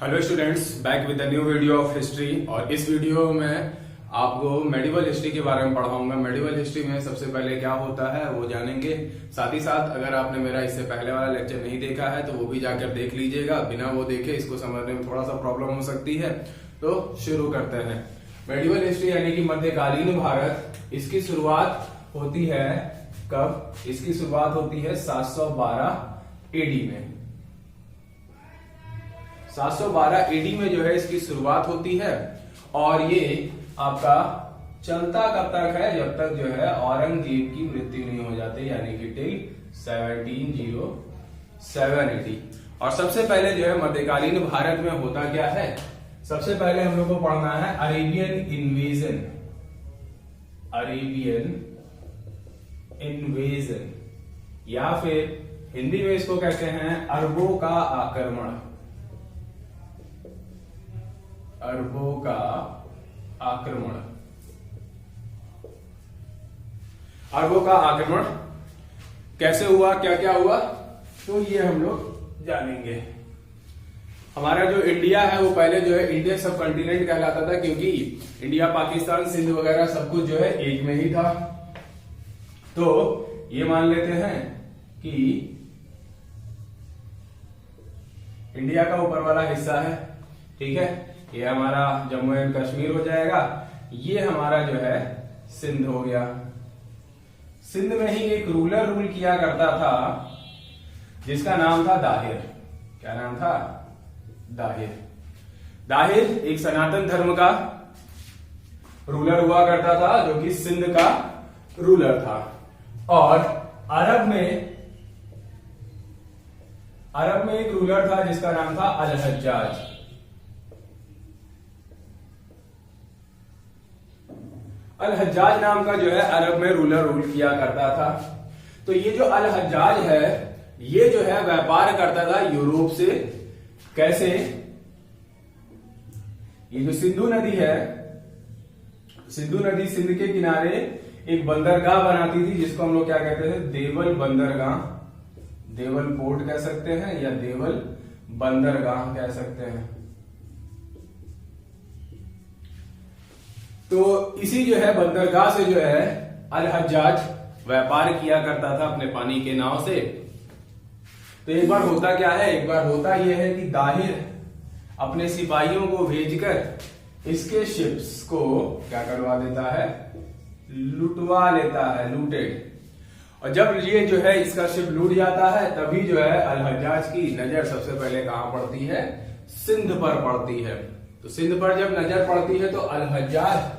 Hello students, back with the new video of history. और इस video में आपको मेडिवल हिस्ट्री के बारे में पढ़ाऊंगा। मेडिवल हिस्ट्री में सबसे पहले क्या होता है वो जानेंगे। साथ ही साथ अगर आपने मेरा इससे पहले वाला लेक्चर नहीं देखा है तो वो भी जाकर देख लीजिएगा। बिना वो देखे इसको समझने में थोड़ा सा प्रॉब्लम हो सकती है। तो शुरू करते हैं। मेडिवल हिस्ट्री यानी कि मध्यकालीन भारत, इसकी शुरुआत होती है कब? इसकी शुरुआत होती है 712 एडी में। 712 एडी में जो है इसकी शुरुआत होती है और ये आपका चलता कब तक है? जब तक जो है औरंगजेब की मृत्यु नहीं हो जाती, यानी कि टिल 1707 एडी। और सबसे पहले जो है मध्यकालीन भारत में होता क्या है? सबसे पहले हम लोग को पढ़ना है अरेबियन इन्वेजन। अरेबियन इन्वेजन या फिर हिंदी में इसको कहते हैं अरबों का आक्रमण। अरबों का आक्रमण। अरबों का आक्रमण कैसे हुआ, क्या क्या हुआ, तो ये हम लोग जानेंगे। हमारा जो इंडिया है वो पहले जो है इंडियन सब कॉन्टिनेंट कहलाता था, क्योंकि इंडिया, पाकिस्तान, सिंध वगैरह सब कुछ जो है एक में ही था। तो ये मान लेते हैं कि इंडिया का ऊपर वाला हिस्सा है, ठीक है, ये हमारा जम्मू एंड कश्मीर हो जाएगा। ये हमारा जो है सिंध हो गया। सिंध में ही एक रूलर रूल किया करता था जिसका नाम था दाहिर। क्या नाम था? दाहिर। दाहिर एक सनातन धर्म का रूलर हुआ करता था जो कि सिंध का रूलर था। और अरब में एक रूलर था जिसका नाम था अल हज्जाज। अल हज्जाज नाम का जो है अरब में रूलर रूल किया करता था। तो ये जो अल हज्जाज है ये जो है व्यापार करता था यूरोप से। कैसे? ये जो सिंधु नदी है, सिंधु नदी सिंध के किनारे एक बंदरगाह बनाती थी जिसको हम लोग क्या कहते थे? देवल बंदरगाह। देवल पोर्ट कह सकते हैं या देवल बंदरगाह कह सकते हैं। तो इसी जो है बंदरगाह से जो है अल हज्जाज व्यापार किया करता था अपने पानी के नाव से। तो एक बार होता क्या है? एक बार होता यह है कि दाहिर अपने सिपाहियों को भेजकर इसके शिप्स को क्या करवा देता है? लुटवा लेता है, लूटेड। और जब ये जो है इसका शिप लूट जाता है तभी जो है अल हज्जाज की नजर सबसे पहले कहां पड़ती है? सिंध पर पड़ती है। तो सिंध पर जब नजर पड़ती है तो अल हज्जाज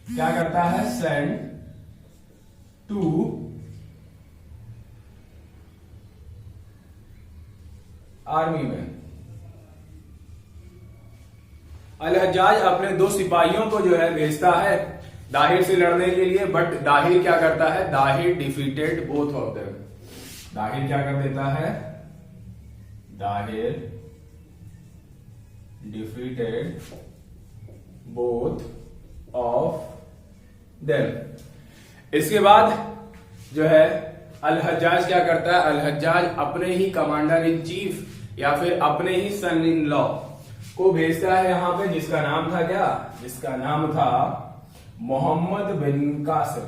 क्या करता है? Send to army man. Al Hajjaj अपने दो सिपाहियों को जो है भेजता है दाहिर से लड़ने के लिए। बट दाहिर क्या करता है? Dahir defeated both of them. Dahir क्या कर देता है? Dahir defeated both of them. इसके बाद जो है अल हज्जाज क्या करता है? अल हज्जाज अपने ही कमांडर इन चीफ या फिर अपने ही सन इन लॉ को भेजता है यहां पे, जिसका नाम था क्या? जिसका नाम था मोहम्मद बिन कासिम।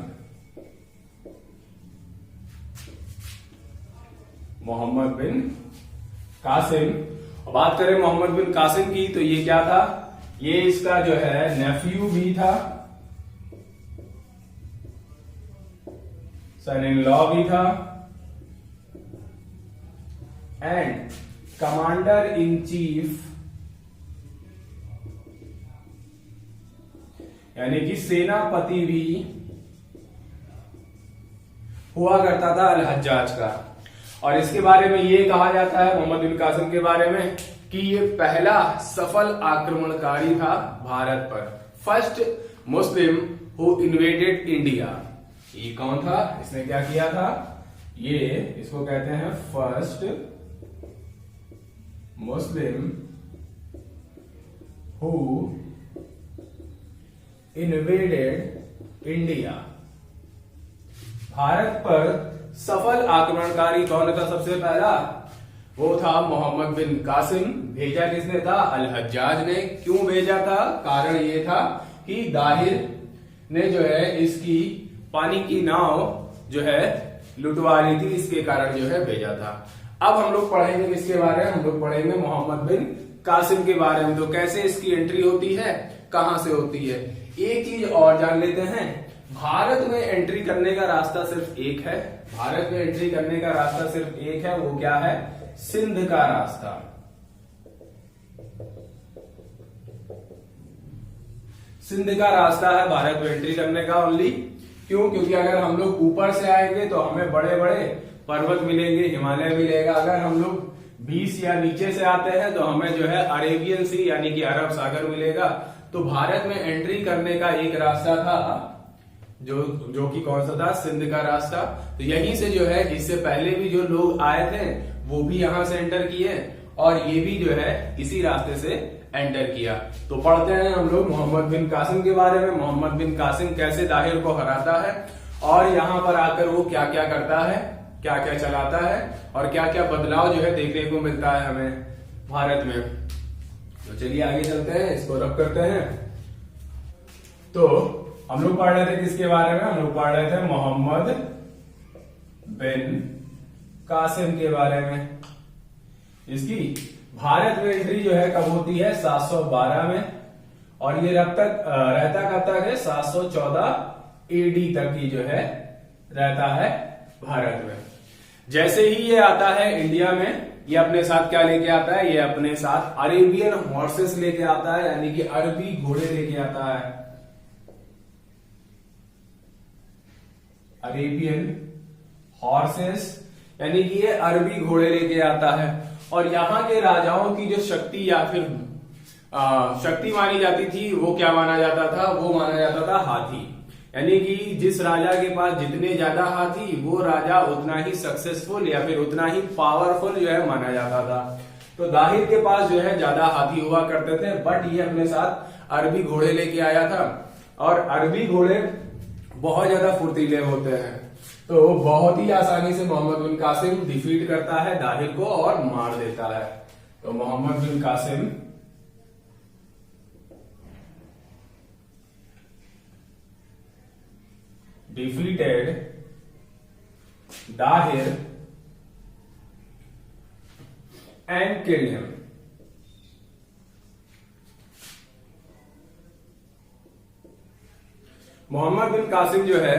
मोहम्मद बिन कासिम। बात करें मोहम्मद बिन कासिम की तो ये क्या था? ये इसका जो है नेफ्यू भी था, सन इन लॉ भी था एंड कमांडर इन चीफ, यानी कि सेनापति भी हुआ करता था अल हज्जाज का। और इसके बारे में ये कहा जाता है मोहम्मद बिन कासिम के बारे में कि ये पहला सफल आक्रमणकारी था भारत पर। First Muslim who invaded India. ये कौन था? इसने क्या किया था? ये इसको कहते हैं first Muslim who invaded India. Bharat पर सफल आक्रमणकारी कौन था सबसे पहला? वो था मोहम्मद बिन कासिम। भेजा किसने था? अल हज्जाज ने। क्यों भेजा था? कारण ये था कि दाहिर ने जो है इसकी पानी की नाव जो है लुटवा रही थी, इसके कारण जो है भेजा था। अब हम लोग पढ़ेंगे किसके बारे में? हम लोग पढ़ेंगे मोहम्मद बिन कासिम के बारे में। तो कैसे इसकी एंट्री होती है, कहां से होती है? एक चीज और जान लेते हैं, भारत में एंट्री करने का रास्ता सिर्फ एक है। भारत में एंट्री करने का रास्ता सिर्फ एक है, वो क्या है? सिंध का रास्ता। सिंध का रास्ता है भारत में एंट्री करने का ओनली। क्यों? क्योंकि अगर हम लोग ऊपर से आएंगे तो हमें बड़े बड़े पर्वत मिलेंगे, हिमालय मिलेगा। अगर हम लोग बीच या नीचे से आते हैं तो हमें जो है अरेबियन सी यानी कि अरब सागर मिलेगा। तो भारत में एंट्री करने का एक रास्ता था जो कि कौन सा था? सिंध का रास्ता। तो यहीं से जो है, इससे पहले भी जो लोग आए थे वो भी यहां से एंटर किए और ये भी जो है इसी रास्ते से एंटर किया। तो पढ़ते हैं हम लोग मोहम्मद बिन कासिम के बारे में। मोहम्मद बिन कासिम कैसे दाहिर को हराता है और यहां पर आकर वो क्या क्या करता है, क्या क्या चलाता है और क्या क्या बदलाव जो है देखने को मिलता है हमें भारत में। तो चलिए आगे चलते हैं, इसको रब करते हैं। तो हम लोग पढ़ रहे थे किसके बारे में? हम लोग पढ़ रहे थे मोहम्मद बिन कासिम के बारे में। इसकी भारत में एंट्री जो है कब होती है? 712 में। और ये रब तक रहता कब तक है? 714 एडी तक की जो है रहता है भारत में। जैसे ही ये आता है इंडिया में, ये अपने साथ क्या लेके आता है? ये अपने साथ अरेबियन हॉर्सेस लेके आता है, यानी कि अरबी घोड़े लेके आता है। अरेबियन हॉर्सेस यानी कि ये अरबी घोड़े लेके आता है। और यहाँ के राजाओं की जो शक्ति या फिर शक्ति मानी जाती थी, वो क्या माना जाता था? वो माना जाता था हाथी। यानी कि जिस राजा के पास जितने ज्यादा हाथी, वो राजा उतना ही सक्सेसफुल या फिर उतना ही पावरफुल जो है माना जाता था। तो दाहिर के पास जो है ज्यादा हाथी हुआ करते थे, बट ये अपने साथ अरबी घोड़े लेके आया था। और अरबी घोड़े बहुत ज्यादा फुर्तीले होते हैं, तो बहुत ही आसानी से मोहम्मद बिन कासिम डिफीट करता है दाहिर को और मार देता है। तो मोहम्मद बिन Qasim defeated Dahir and killed him. Mohammad बिन कासिम जो है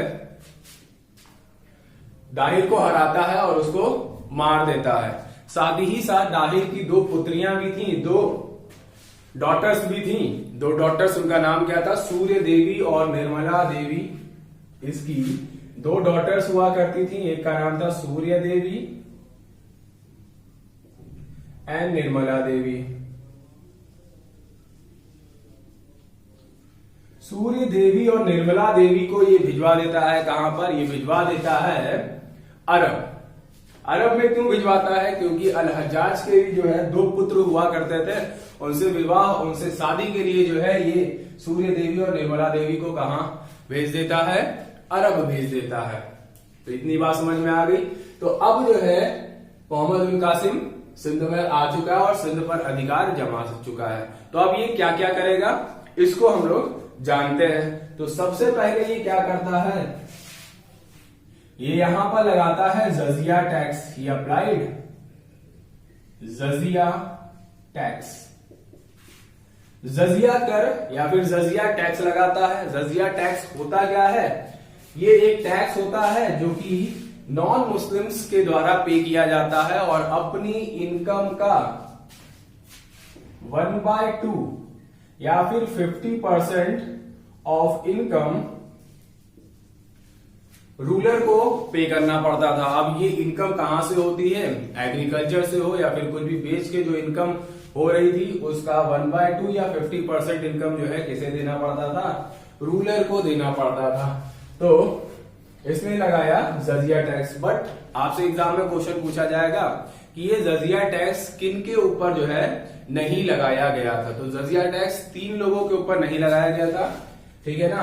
दाहिर को हराता है और उसको मार देता है। साथ ही साथ दाहिर की दो पुत्रियां भी थीं, दो डॉटर्स भी थीं। दो डॉटर्स, उनका नाम क्या था? सूर्य देवी और निर्मला देवी। इसकी दो डॉटर्स हुआ करती थी, एक का नाम था सूर्य देवी एंड निर्मला देवी। सूर्य देवी और निर्मला देवी को ये भिजवा देता है कहां पर? ये भिजवा देता है अरब। अरब में क्यों भिजवाता है? क्योंकि अल हज्जाज के भी जो है दो पुत्र हुआ करते थे, उनसे विवाह, उनसे शादी के लिए जो है ये सूर्य देवी और निर्मला देवी को कहां भेज देता है? अरब भेज देता है। तो इतनी बात समझ में आ गई। तो अब जो है मोहम्मद बिन कासिम सिंध में आ चुका है और सिंध पर अधिकार जमा चुका है। तो अब ये क्या क्या करेगा, इसको हम लोग जानते हैं। तो सबसे पहले ये क्या करता है? ये यहां पर लगाता है जजिया टैक्स। ही अप्लाइड जजिया टैक्स। जजिया कर या फिर जजिया टैक्स लगाता है। जजिया टैक्स होता क्या है? ये एक टैक्स होता है जो कि नॉन मुस्लिम्स के द्वारा पे किया जाता है और अपनी इनकम का 1/2 या फिर 50% ऑफ इनकम रूलर को पे करना पड़ता था। अब ये इनकम कहां से होती है? एग्रीकल्चर से हो या फिर कुछ भी बेच के जो इनकम हो रही थी, उसका 1/2 या 50% इनकम जो है किसे देना पड़ता था? रूलर को देना पड़ता था। तो इसने लगाया जजिया टैक्स। बट आपसे एग्जाम में क्वेश्चन पूछा जाएगा कि ये जजिया टैक्स किन के ऊपर जो है नहीं लगाया गया था। तो जजिया टैक्स 3 लोगों के ऊपर नहीं लगाया गया था, ठीक है ना?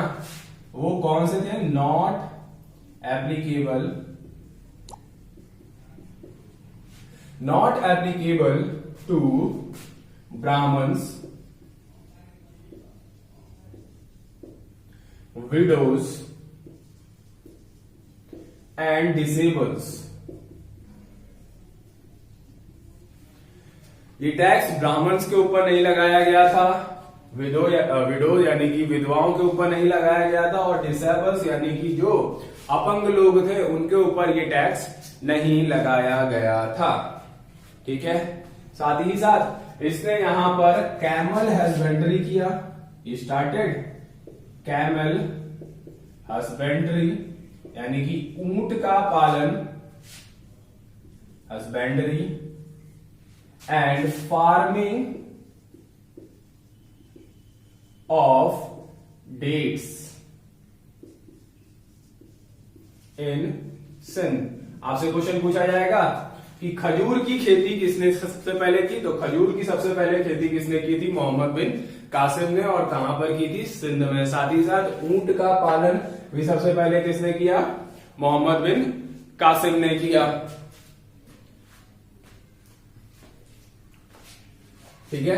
वो कौन से थे? Not applicable not applicable to Brahmans, widows and disables। ये टैक्स ब्राह्मण्स के ऊपर नहीं लगाया गया था, विडो यानी कि विधवाओं के ऊपर नहीं लगाया गया था, और डिसेबल्स यानी कि जो अपंग लोग थे उनके ऊपर ये टैक्स नहीं लगाया गया था। ठीक है, साथ ही साथ इसने यहां पर कैमल हस्बेंड्री किया, स्टार्टेड कैमल हस्बेंड्री यानी कि ऊंट का पालन, husbandry and farming of dates in Sindh. आपसे क्वेश्चन पूछा जाएगा कि खजूर की खेती किसने सबसे पहले की, तो खजूर की सबसे पहले खेती किसने की थी, मोहम्मद बिन कासिम ने, और कहां पर की थी, सिंध में। साथ ही साथ ऊंट का पालन भी सबसे पहले किसने किया, मोहम्मद बिन कासिम ने किया। ठीक है,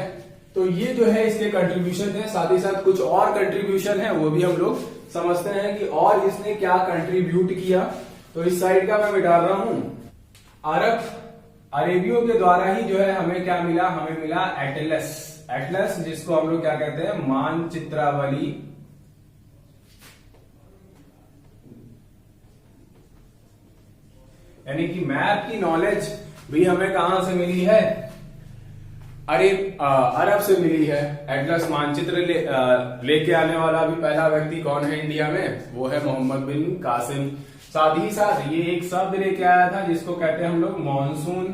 तो ये जो है इसके कंट्रीब्यूशन है। साथ ही साथ कुछ और कंट्रीब्यूशन है वो भी हम लोग समझते हैं कि और इसने क्या कंट्रीब्यूट किया। तो इस साइड का मैं मिटा रहा हूं। अरेबियों के द्वारा ही जो है हमें क्या मिला, हमें मिला एटलस। एटलस जिसको हम लोग क्या कहते हैं, मानचित्रावली। यानी कि मैप की नॉलेज भी हमें कहां से मिली है, अरब से मिली है। एटलस मानचित्र लेके आने वाला भी पहला व्यक्ति कौन है इंडिया में, वो है मोहम्मद बिन कासिम। साथ ही साथ ये एक शब्द लेके आया था जिसको कहते हैं हम लोग मॉनसून।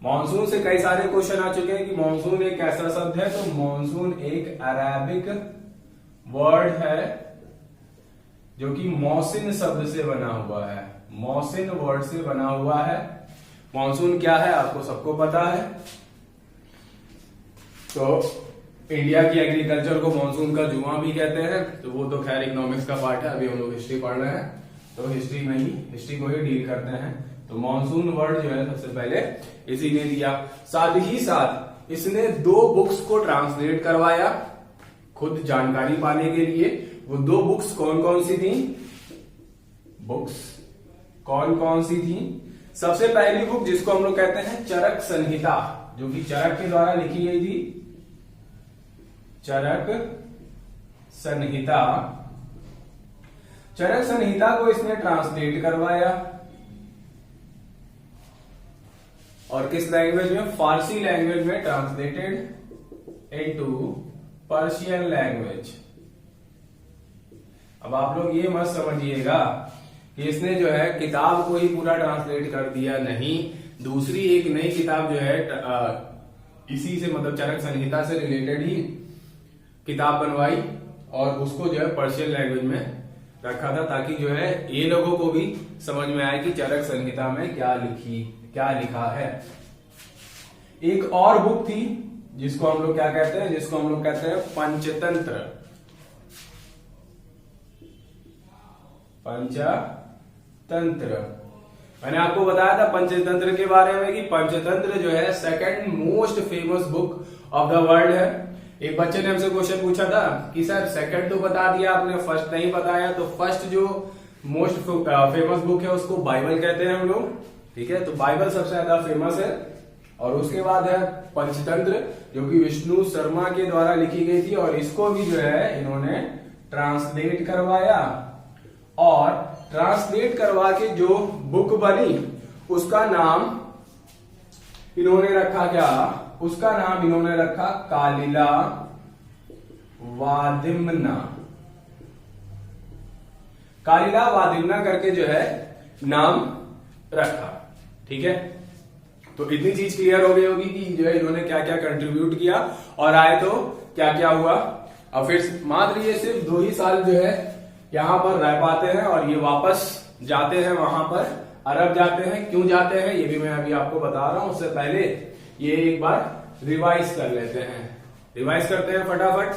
मॉनसून से कई सारे क्वेश्चन आ चुके हैं कि मॉनसून एक ऐसा शब्द है, तो मॉनसून एक अरेबिक वर्ड है जो कि मौसिन शब्द से बना हुआ है, मौसिन वर्ड से बना हुआ है। मॉनसून क्या है आपको सबको पता है। तो इंडिया की एग्रीकल्चर को मॉनसून का जुआ भी कहते हैं, तो वो तो खैर इकोनॉमिक्स का पार्ट है, अभी हम लोग हिस्ट्री पढ़ रहे हैं तो हिस्ट्री को ही डील करते हैं। तो मॉनसून वर्ड जो है सबसे पहले इसी ने दिया। साथ ही साथ इसने 2 बुक्स को ट्रांसलेट करवाया खुद जानकारी पाने के लिए। वो 2 बुक्स कौन कौन सी थी, बुक्स कौन कौन सी थी। सबसे पहली बुक जिसको हम लोग कहते हैं चरक संहिता, जो कि चरक के द्वारा लिखी गई थी, चरक संहिता। चरक संहिता को इसने ट्रांसलेट करवाया, और किस लैंग्वेज में, फारसी लैंग्वेज में ट्रांसलेटेड इनटू पर्शियन लैंग्वेज। अब आप लोग ये मत समझिएगा कि इसने जो है किताब को ही पूरा ट्रांसलेट कर दिया, नहीं, दूसरी एक नई किताब जो है इसी से मतलब चरक संहिता से रिलेटेड ही किताब बनवाई और उसको जो है पर्शियन लैंग्वेज में रखा था, ताकि जो है ये लोगों को भी समझ में आए कि चरक संहिता में क्या लिखा है। एक और बुक थी जिसको हम लोग क्या कहते हैं, जिसको हम लोग कहते हैं पंचतंत्र। पंचतंत्र मैंने आपको बताया था पंचतंत्र के बारे में कि पंचतंत्र जो है 2nd most famous book of the world है। एक बच्चे ने हमसे क्वेश्चन पूछा था कि सर 2nd तो बता दिया आपने, फर्स्ट नहीं बताया। तो फर्स्ट जो मोस्ट फेमस बुक है उसको बाइबल कहते हैं हम लोग, ठीक है। तो बाइबल सबसे ज्यादा फेमस है, और उसके बाद है पंचतंत्र जो कि विष्णु शर्मा के द्वारा लिखी गई थी, और इसको भी जो है इन्होंने ट्रांसलेट करवाया। और ट्रांसलेट करवा के जो बुक बनी उसका नाम इन्होंने रखा क्या, उसका नाम इन्होंने रखा कालिला वादिम्ना। कालिला वादिम्ना करके जो है नाम रखा, ठीक है। तो इतनी चीज क्लियर हो गई होगी कि जो है इन्होंने क्या क्या कंट्रीब्यूट किया और आए तो क्या क्या हुआ। और फिर मात्र ये सिर्फ 2 ही साल जो है यहां पर रह पाते हैं और ये वापस जाते हैं वहां पर, अरब जाते हैं। क्यों जाते हैं ये भी मैं अभी आपको बता रहा हूं, उससे पहले ये एक बार रिवाइज कर लेते हैं। रिवाइज करते हैं फटाफट।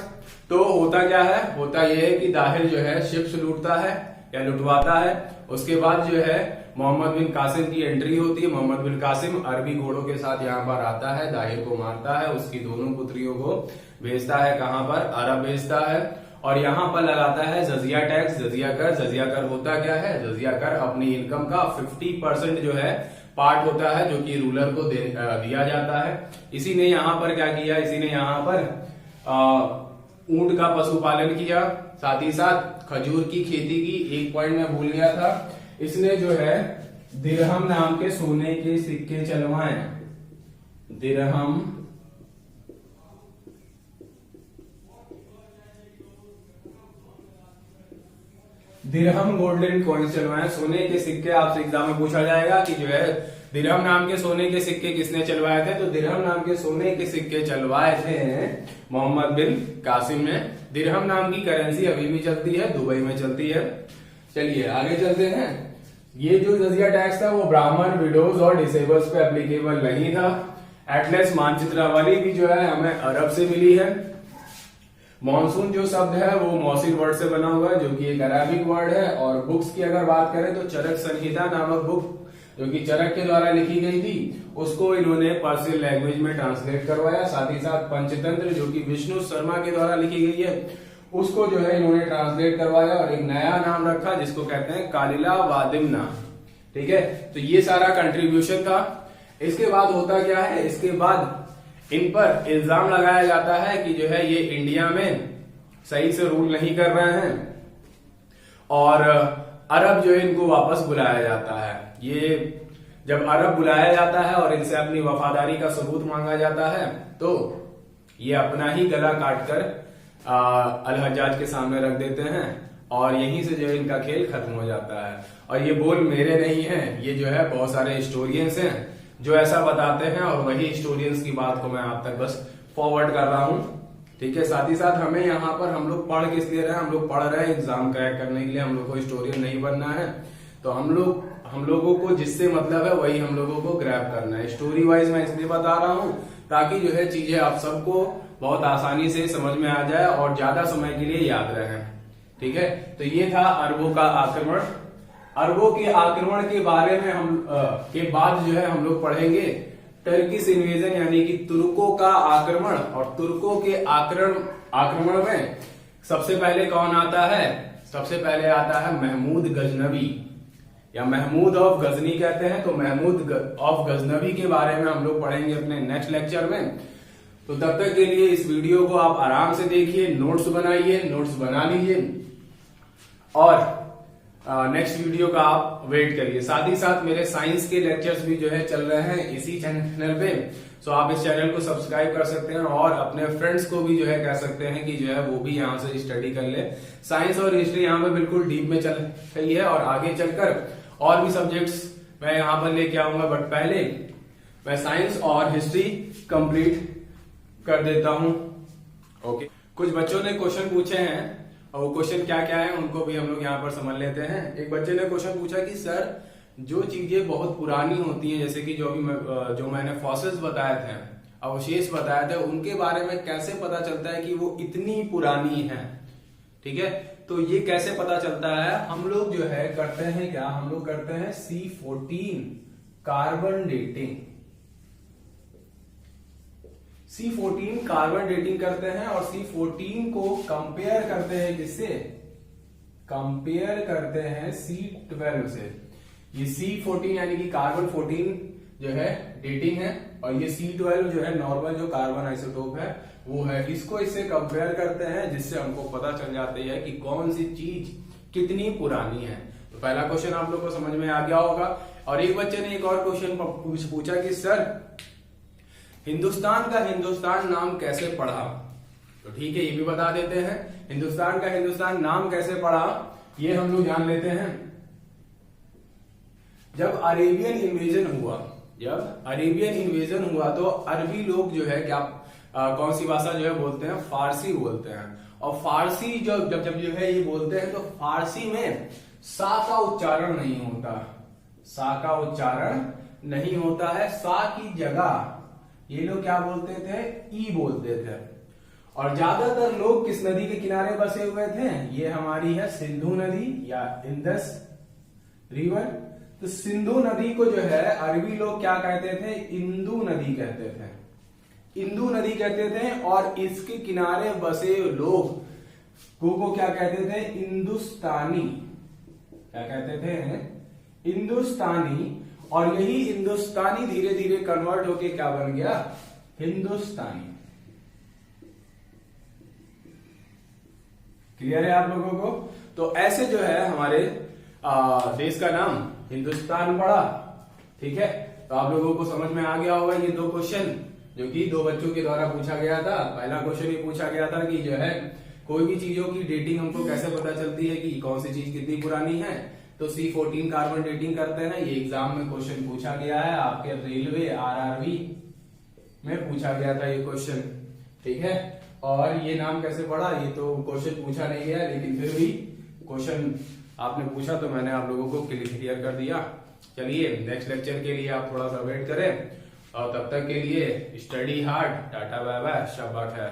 तो होता क्या है, होता यह है कि दाहिर जो है शिप्स लूटता है, या लुटवाता है। उसके बाद जो है मोहम्मद बिन कासिम की एंट्री होती है। मोहम्मद बिन कासिम अरबी घोड़ों के साथ यहाँ पर आता है, दाहिर को मारता है, उसकी दोनों पुत्रियों को भेजता है कहां पर, अरब भेजता है, और यहाँ पर लगाता है जजिया टैक्स, जजिया कर। जजिया कर होता क्या है? जजिया कर अपनी इनकम का 50% जो है पार्ट होता है जो कि रूलर को दिया जाता है। इसी ने यहाँ पर क्या किया, इसी ने यहाँ पर ऊंट का पशुपालन किया, साथ ही साथ खजूर की खेती की। एक पॉइंट मैं भूल गया था, इसने जो है दिरहम नाम के सोने के सिक्के चलवाए। दिरहम गोल्डन कॉइन्स चलवाए, सोने के सिक्के। आपसे एग्जाम में पूछा जाएगा कि जो है दिरहम नाम के सोने के सिक्के किसने चलवाए थे, तो दिरहम नाम के सोने के सिक्के चलवाए थे मोहम्मद बिन कासिम ने। दिरहम नाम की करेंसी अभी भी चलती है, दुबई में चलती है। चलिए आगे चलते हैं। ये जो जजिया टैक्स था वो ब्राह्मण, विडोज और डिसेबल्स पे एप्लीकेबल नहीं था। एटलस मानचित्रावली भी जो है हमें अरब से मिली है। मॉनसून जो शब्द है वो मौसिल वर्ड से बना हुआ है जो कि एक अराबिक वर्ड है। और बुक्स की अगर बात करें तो चरक संहिता नामक बुक जो कि चरक के द्वारा लिखी गई थी उसको इन्होंने पर्शियन लैंग्वेज में ट्रांसलेट करवाया। साथ ही साथ पंचतंत्र जो कि विष्णु शर्मा के द्वारा लिखी गई है उसको जो है इन्होंने ट्रांसलेट करवाया और एक नया नाम रखा जिसको कहते हैं कालिला वादिमना। ठीक है, तो ये सारा कंट्रीब्यूशन था। इसके बाद होता क्या है, इसके बाद इन पर इल्जाम लगाया जाता है कि जो है ये इंडिया में सही से रूल नहीं कर रहे हैं और अरब जो है इनको वापस बुलाया जाता है। ये जब अरब बुलाया जाता है और इनसे अपनी वफादारी का सबूत मांगा जाता है तो ये अपना ही गला काटकर अल हज्जाज के सामने रख देते हैं और यहीं से जो है इनका खेल खत्म हो जाता है। और ये बोल मेरे नहीं है, ये जो है बहुत सारे हिस्टोरियंस हैं जो ऐसा बताते हैं और वही हिस्टोरियंस की बात को मैं आप तक बस फॉरवर्ड कर रहा हूं। ठीक है, साथ ही साथ हमें यहाँ पर हम लोग पढ़ किस लिए रहे हैं, हम लोग पढ़ रहे हैं एग्जाम क्रैक करने के लिए। हम लोग को हिस्टोरियन नहीं बनना है, तो हम लोगों को जिससे मतलब है वही हम लोगों को ग्रैब करना है। स्टोरी वाइज मैं इसलिए बता रहा हूँ ताकि जो है चीजें आप सबको बहुत आसानी से समझ में आ जाए और ज्यादा समय के लिए याद रहे। ठीक है, तो ये था अरबों का आक्रमण। अरबों के आक्रमण के बारे में हम के बाद जो है हम लोग पढ़ेंगे टर्किश इन्वेजन यानी कि तुर्कों का आक्रमण। और तुर्कों के आक्रमण में सबसे पहले कौन आता है, सबसे पहले आता है महमूद गजनवी या महमूद ऑफ गजनी कहते हैं। तो महमूद ऑफ गजनवी के बारे में हम लोग पढ़ेंगे अपने नेक्स्ट लेक्चर में। तो तब तक के लिए इस वीडियो को आप आराम से देखिए, नोट्स बनाइए, नोट्स बना लीजिए और नेक्स्ट वीडियो का आप वेट करिए। साथ ही साथ मेरे साइंस के लेक्चर्स भी जो है चल रहे हैं इसी चैनल पे, सो आप इस चैनल को सब्सक्राइब कर सकते हैं और अपने फ्रेंड्स को भी जो है कह सकते हैं कि जो है वो भी यहाँ से स्टडी कर ले। साइंस और हिस्ट्री यहाँ पे बिल्कुल डीप में चल रही है और आगे चलकर और भी सब्जेक्ट्स मैं यहाँ पर लेके आऊंगा, बट पहले मैं साइंस और हिस्ट्री कंप्लीट कर देता हूं। ओके, कुछ बच्चों ने क्वेश्चन पूछे हैं और वो क्वेश्चन क्या क्या है उनको भी हम लोग यहाँ पर समझ लेते हैं। एक बच्चे ने क्वेश्चन पूछा कि सर जो चीजें बहुत पुरानी होती हैं जैसे कि जो मैंने फॉसिल्स बताए थे, अवशेष बताए थे, उनके बारे में कैसे पता चलता है कि वो इतनी पुरानी है। ठीक है, तो ये कैसे पता चलता है, हम लोग जो है करते हैं क्या, हम लोग करते हैं C14 carbon dating. C14 carbon dating करते हैं और C14 को कंपेयर करते हैं किससे, कंपेयर करते हैं C12 से। ये C14 यानी कि कार्बन 14 जो है डेटिंग है और ये C12 जो है नॉर्मल जो कार्बन आइसोटोप है वो है। इसको इससे कंपेयर करते हैं जिससे हमको पता चल जाता है कि कौन सी चीज कितनी पुरानी है। तो पहला क्वेश्चन आप लोग को समझ में आ गया होगा। और एक बच्चे ने एक और क्वेश्चन पूछा कि सर हिंदुस्तान का हिंदुस्तान नाम कैसे पढ़ा। तो ठीक है, ये भी बता देते हैं। हिंदुस्तान का हिंदुस्तान नाम कैसे पढ़ा ये हम लोग जान लेते हैं। जब अरेबियन इन्वेजन हुआ तो अरबी लोग जो है क्या कौन सी भाषा जो है बोलते हैं, फारसी बोलते हैं। और फारसी जब जो है ये बोलते हैं तो फारसी में सा का उच्चारण नहीं होता, सा का उच्चारण नहीं होता है। सा की जगह ये लोग क्या बोलते थे, ई बोलते थे। और ज्यादातर लोग किस नदी के किनारे बसे हुए थे? ये हमारी है सिंधु नदी या इंडस रिवर। तो सिंधु नदी को जो है अरबी लोग क्या कहते थे? इंदु नदी कहते थे, इंदु नदी कहते थे। और इसके किनारे बसे लोग को क्या कहते थे? हिंदुस्तानी। क्या कहते थे? हिंदुस्तानी। और यही हिंदुस्तानी धीरे धीरे कन्वर्ट होके क्या बन गया? हिंदुस्तानी। क्लियर है आप लोगों को? तो ऐसे जो है हमारे देश का नाम हिंदुस्तान पड़ा। ठीक है, तो आप लोगों को समझ में आ गया होगा ये दो क्वेश्चन जो कि दो बच्चों के द्वारा पूछा गया था। पहला क्वेश्चन ये पूछा गया था कि जो है कोई भी चीजों की डेटिंग हमको कैसे पता चलती है कि कौन सी चीज कितनी पुरानी है? तो C14 कार्बन डेटिंग करते हैं ना। ये एग्जाम में क्वेश्चन पूछा गया है, आपके रेलवे RRB में पूछा गया था ये क्वेश्चन। ठीक है, और ये नाम कैसे पड़ा ये तो क्वेश्चन पूछा नहीं गया, लेकिन फिर भी क्वेश्चन आपने पूछा तो मैंने आप लोगों को क्लियर कर दिया। चलिए नेक्स्ट लेक्चर के लिए आप थोड़ा सा वेट करें, और तब तक के लिए study hard. Tata bye bye, शाबाश है।